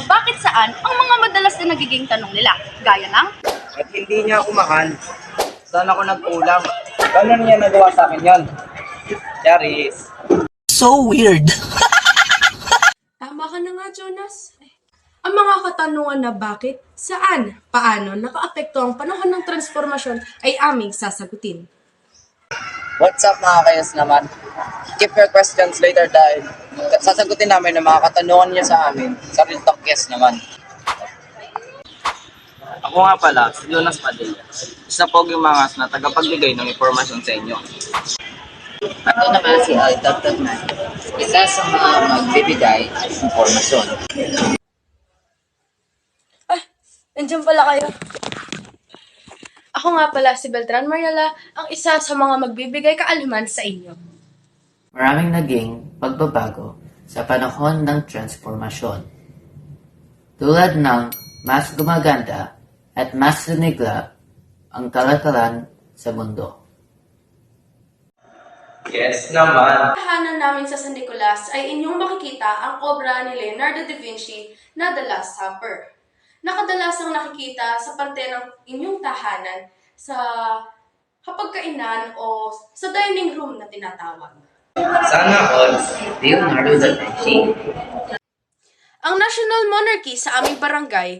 bakit saan ang mga madalas na nagiging tanong nila, gaya ng, At hindi niya ako mahal. Saan ako nagkulang? Paano niya nagawa sa akin yan? Charis. So weird. Tama ka na nga, Jonas. Ang mga katanungan na bakit, saan, paano nakaapekto ang panahon ng transformasyon ay aming sasagutin. What's up mga kayas naman? Keep your questions later dahil sasagutin namin ang mga katanungan niyo sa amin sa Real Talk Yes naman. Ako nga pala, si Jonas Padilla. Isa po yung mga na tagapagbigay ng impormasyon sa inyo. Ako naman si Aldab Tagman, isa sa mga magbibigay ng impormasyon. Nandiyan pala kayo. Ako nga pala si Beltran Mariala, ang isa sa mga magbibigay kaalaman sa inyo. Maraming naging pagbabago sa panahon ng transformasyon. Tulad ng mas gumaganda at mas sinigla ang kalakalan sa mundo. Yes naman. Tahanan namin sa San Nicolas ay inyong makikita ang obra ni Leonardo da Vinci na The Last Supper. Nakadalasang nakikita sa parte ng inyong tahanan sa hapagkainan o sa dining room na tinatawag. Sana all. Leonardo da Vinci. Ang national monarchy sa aming barangay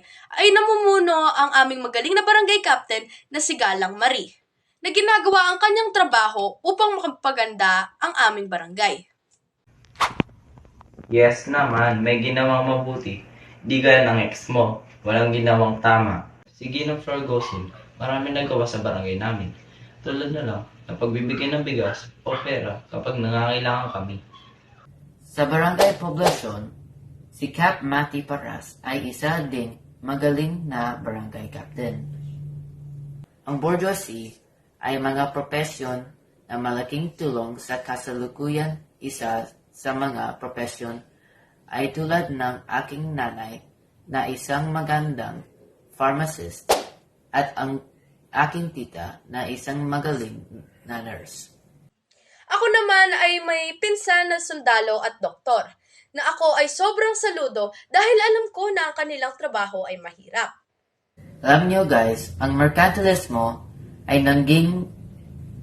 ay namumuno ang aming magaling na barangay captain na si Galang Marie, na ginagawa ang kanyang trabaho upang makapaganda ang aming barangay. Yes naman, may ginawang mabuti. Di gaya ng ex mo, walang ginawang tama. Si Ginong Ferguson, marami nagawa sa barangay namin. Tulad na lang, na pagbibigay ng bigas o pera kapag nangangailangan kami. Sa barangay poblasyon, si Cap Mati Paras ay isa ding magaling na barangay captain. Ang bourgeoisie ay mga propesyon na malaking tulong sa kasalukuyan. Isa sa mga propesyon ay tulad ng aking nanay na isang magandang pharmacist at ang aking tita na isang magaling na nurse. Ako naman ay may pinsan na sundalo at doktor, na ako ay sobrang saludo dahil alam ko na ang kanilang trabaho ay mahirap. Alam niyo guys, ang merkantilismo ay naging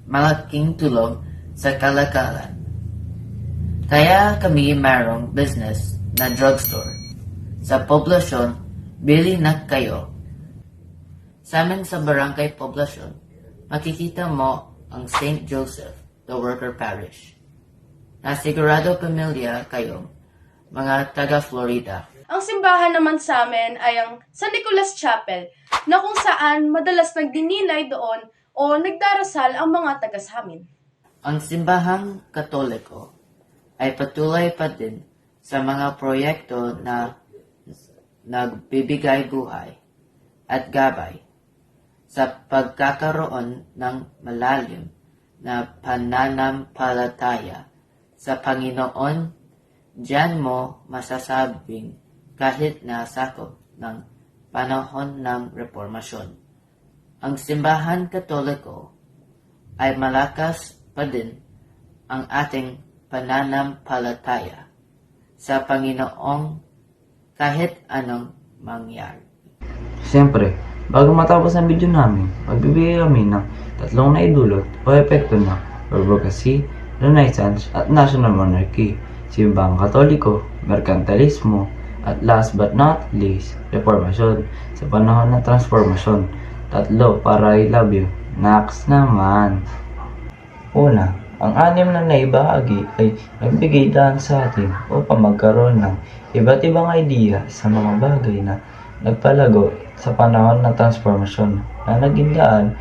malaking tulong sa kalakalan. Kaya kami mayroong business na drugstore. Sa poblasyon, bili na kayo. Sa amin sa barangay poblasyon, makikita mo ang St. Joseph, the Worker Parish. Nasigurado pamilya kayo, mga taga-Florida. Ang simbahan naman sa amin ay ang San Nicolas Chapel, na kung saan madalas nagdinilay doon o nagdarasal ang mga taga sa amin. Ang simbahang Katoliko ay patuloy pa din sa mga proyekto na nagbibigay buhay at gabay sa pagkakaroon ng malalim na pananampalataya sa Panginoon. Diyan mo masasabing kahit na sakop ng panahon ng reformasyon, ang simbahan Katoliko ay malakas pa din ang ating pananampalataya sa Panginoong kahit anong mangyari. Siyempre, bago matapos ang video namin, magbibigay kami ng tatlong naidulot o epekto ng advocacy, Renaissance at National Monarchy, Simbahang Katoliko, Merkantilismo, at last but not least, Reformasyon sa panahon ng transformasyon. Tatlo para I love you. Next naman. Una, ang anim na naibahagi ay nagbigay daan sa atin upang magkaroon ng iba't ibang idea sa mga bagay na nagpalago sa panahon ng transformasyon na naging daan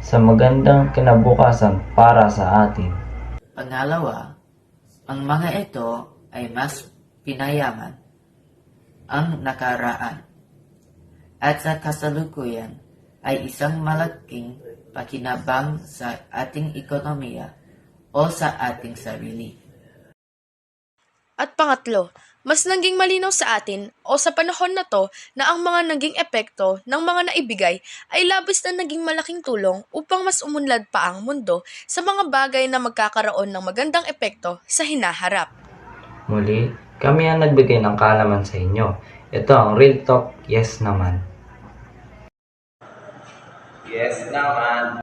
sa magandang kinabukasan para sa atin. Pangalawa, ang mga ito ay mas pinayaman ang nakaraan at sa kasalukuyan ay isang malaking pakinabang sa ating ekonomiya o sa ating sarili. At pangatlo, mas naging malinaw sa atin o sa panahon na to na ang mga naging epekto ng mga naibigay ay labis na naging malaking tulong upang mas umunlad pa ang mundo sa mga bagay na magkakaroon ng magandang epekto sa hinaharap. Muli, kami ang nagbigay ng kaalaman sa inyo. Ito ang Real Talk Yes naman. Yes naman.